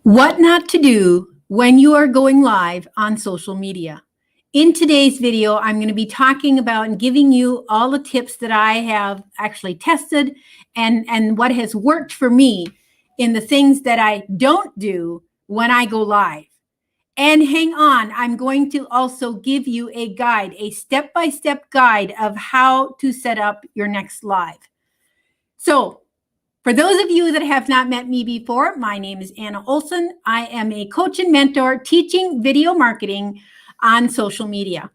What not to do when you are going live on social media. In today's video, I'm going to be talking about and giving you all the tips that I have actually tested and what has worked for me in the things that I don't do when I go live. And hang on, I'm going to also give you a guide, a step-by-step guide of how to set up your next live. So, for those of you that have not met me before, my name is Anna Olson. I am a coach and mentor teaching video marketing on social media.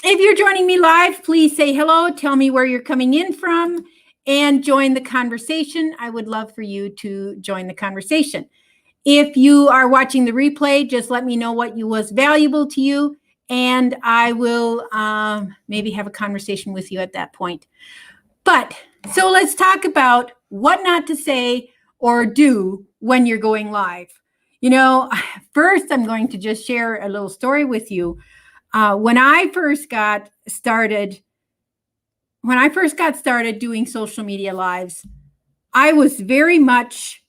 If you're joining me live, please say hello, tell me where you're coming in from, and join the conversation. I would love for you to join the conversation. If you are watching the replay, just let me know what was valuable to you, and I will maybe have a conversation with you at that point. So let's talk about what not to say or do when you're going live. You know, first I'm going to just share a little story with you. When I first got started doing social media lives, I was very much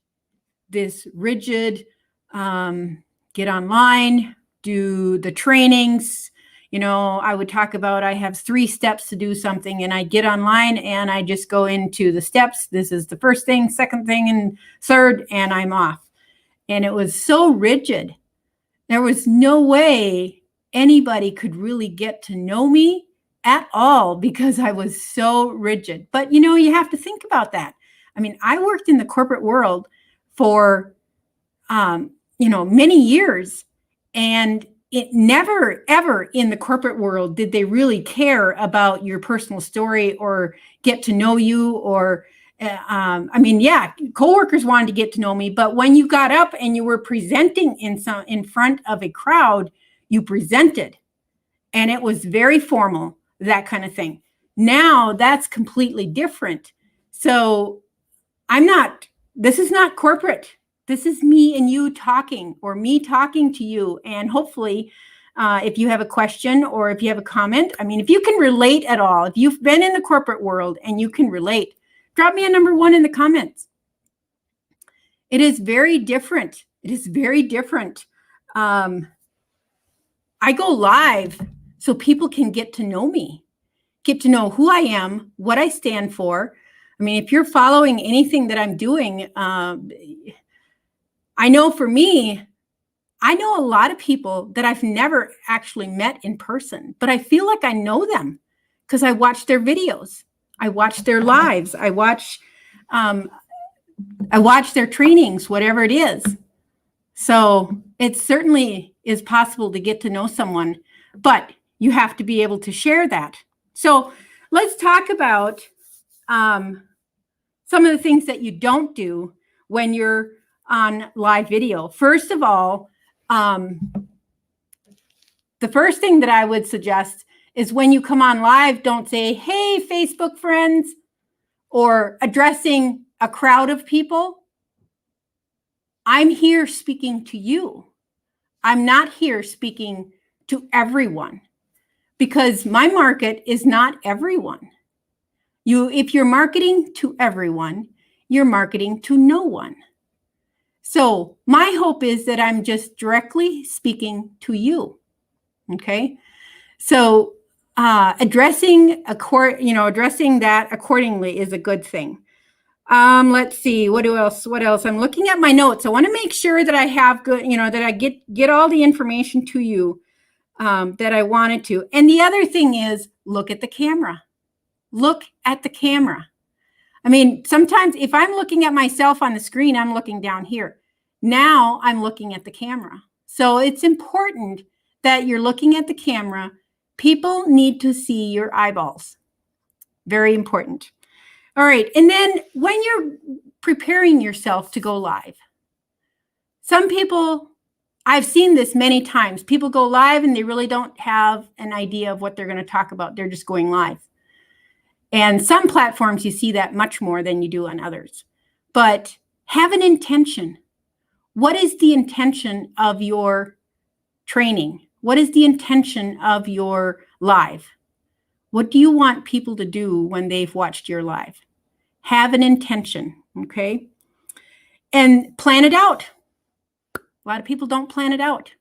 this rigid, get online, do the trainings. You know, I would talk about I have 3 steps to do something, and I get online and I just go into the steps. This is the first thing, second thing, and third, and I'm off. And it was so rigid. There was no way anybody could really get to know me at all because I was so rigid. But, you know, you have to think about that. I mean, I worked in the corporate world for, many years, and it never, ever in the corporate world did they really care about your personal story or get to know you or, coworkers wanted to get to know me, but when you got up and you were presenting in front of a crowd, you presented, and it was very formal, that kind of thing. Now that's completely different. So this is not corporate. This is me and you talking, or me talking to you. And hopefully, if you have a question or if you have a comment, I mean, if you can relate at all, if you've been in the corporate world and you can relate, drop me a number 1 in the comments. It is very different. It is very different. I go live so people can get to know me, get to know who I am, what I stand for. I mean, if you're following anything that I'm doing, I know for me, I know a lot of people that I've never actually met in person, but I feel like I know them because I watch their videos. I watch their lives. I watch their trainings, whatever it is. So it certainly is possible to get to know someone, but you have to be able to share that. So let's talk about some of the things that you don't do when you're on live video. First of all, the first thing that I would suggest is when you come on live, don't say, "Hey, Facebook friends," or addressing a crowd of people. I'm here speaking to you. I'm not here speaking to everyone because my market is not everyone. If you're marketing to everyone, you're marketing to no one. So my hope is that I'm just directly speaking to you. Okay. So addressing that accordingly is a good thing. Let's see, what else? I'm looking at my notes. I want to make sure that I have good, that I get all the information to you that I wanted to. And the other thing is, look at the camera. Look at the camera. I mean, sometimes if I'm looking at myself on the screen, I'm looking down here. Now I'm looking at the camera. So it's important that you're looking at the camera. People need to see your eyeballs. Very important. All right. And then when you're preparing yourself to go live, some people, I've seen this many times. People go live and they really don't have an idea of what they're going to talk about. They're just going live. And some platforms, you see that much more than you do on others. But have an intention. What is the intention of your training? What is the intention of your live? What do you want people to do when they've watched your live? Have an intention, okay? And plan it out. A lot of people don't plan it out.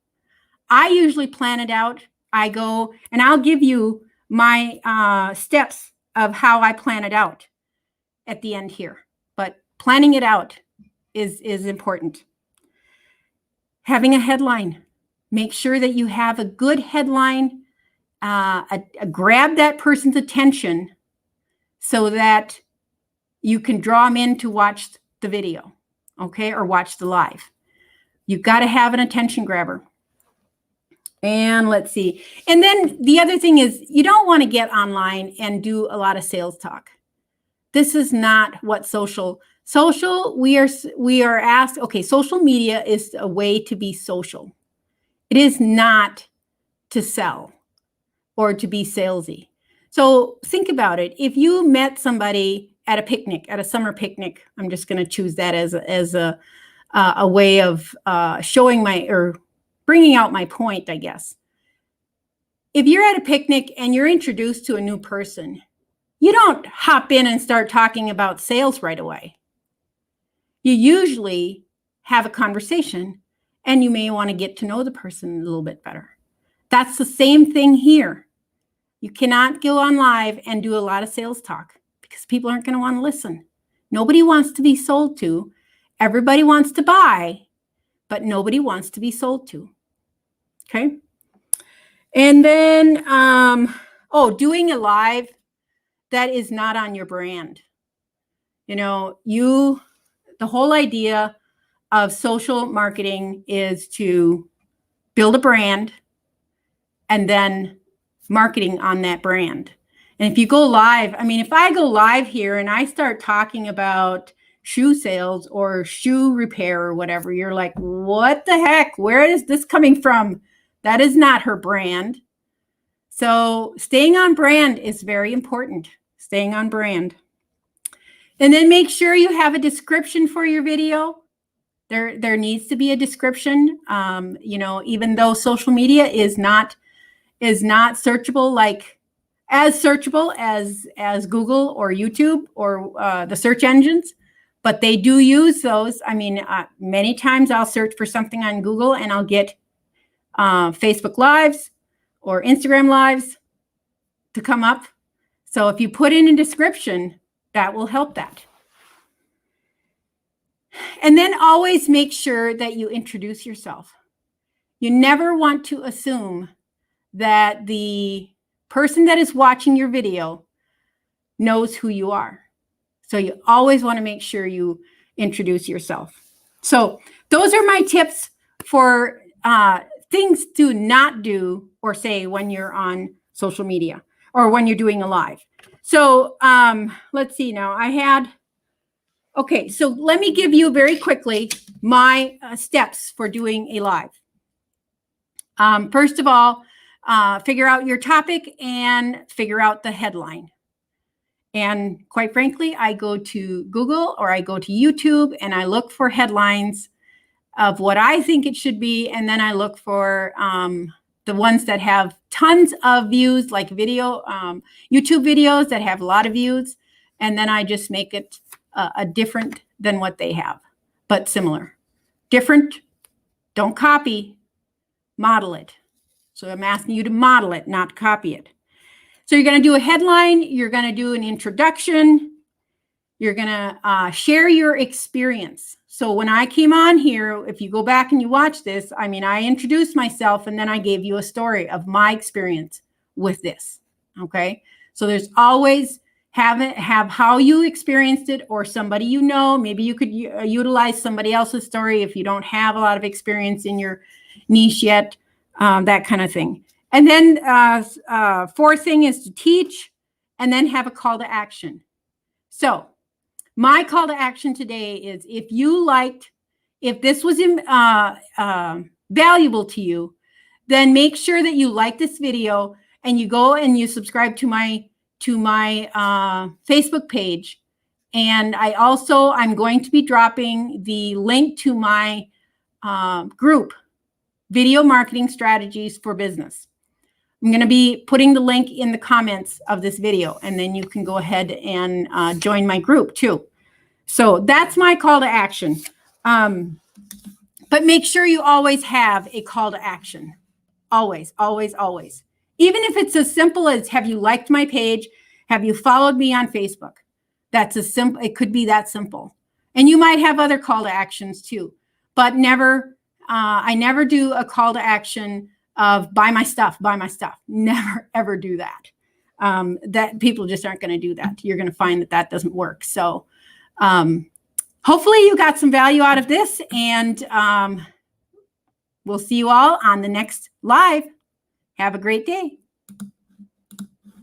I usually plan it out. I go, and I'll give you my steps of how I plan it out at the end here. But planning it out is important. Having a headline. Make sure that you have a good headline. Grab that person's attention so that you can draw them in to watch the video, okay, or watch the live. You've got to have an attention grabber. And let's see. And then the other thing is you don't want to get online and do a lot of sales talk. This is not what social, we are asked, okay, social media is a way to be social. It is not to sell or to be salesy. So think about it. If you met somebody at a picnic, at a summer picnic, I'm just going to choose that as a way of showing or bringing out my point, I guess. If you're at a picnic and you're introduced to a new person, you don't hop in and start talking about sales right away. You usually have a conversation and you may want to get to know the person a little bit better. That's the same thing here. You cannot go on live and do a lot of sales talk because people aren't going to want to listen. Nobody wants to be sold to. Everybody wants to buy, but nobody wants to be sold to. Okay. And then, doing a live that is not on your brand. You know, the whole idea of social marketing is to build a brand and then marketing on that brand. And if you go live, I mean, if I go live here and I start talking about shoe sales or shoe repair or whatever, you're like, what the heck? Where is this coming from? That is not her brand. So staying on brand is very important. Staying on brand. And then make sure you have a description for your video. There needs to be a description. Even though social media is not searchable, like as searchable as Google or YouTube or the search engines, but they do use those. I mean, many times I'll search for something on Google and I'll get Facebook Lives or Instagram Lives to come up. So if you put in a description, that will help that. And then always make sure that you introduce yourself. You never want to assume that the person that is watching your video knows who you are. So you always want to make sure you introduce yourself. So those are my tips for things to not do or say when you're on social media or when you're doing a live. So let's see now. Okay, so let me give you very quickly my steps for doing a live. First of all, figure out your topic and figure out the headline. And quite frankly, I go to Google or I go to YouTube and I look for headlines of what I think it should be. And then I look for the ones that have tons of views, like YouTube videos that have a lot of views. And then I just make it a different than what they have, but similar. Different, don't copy, model it. So I'm asking you to model it, not copy it. So you're going to do a headline, you're going to do an introduction, you're going to share your experience. So when I came on here, if you go back and you watch this, I mean, I introduced myself and then I gave you a story of my experience with this. Okay. So there's always have how you experienced it or somebody you know. Maybe you could utilize somebody else's story if you don't have a lot of experience in your niche yet, that kind of thing. And then fourth thing is to teach and then have a call to action. So my call to action today is if this was valuable to you, then make sure that you like this video and you go and you subscribe to my Facebook page. And I'm going to be dropping the link to my group, Video Marketing Strategies for Business. I'm going to be putting the link in the comments of this video, and then you can go ahead and join my group too. So that's my call to action. But make sure you always have a call to action. Always, always, always. Even if it's as simple as, have you liked my page? Have you followed me on Facebook? That's as simple. It could be that simple. And you might have other call to actions too, but never, I never do a call to action of buy my stuff, buy my stuff. Never, ever do that. That people just aren't going to do that. You're going to find that that doesn't work. So hopefully you got some value out of this, and we'll see you all on the next live. Have a great day.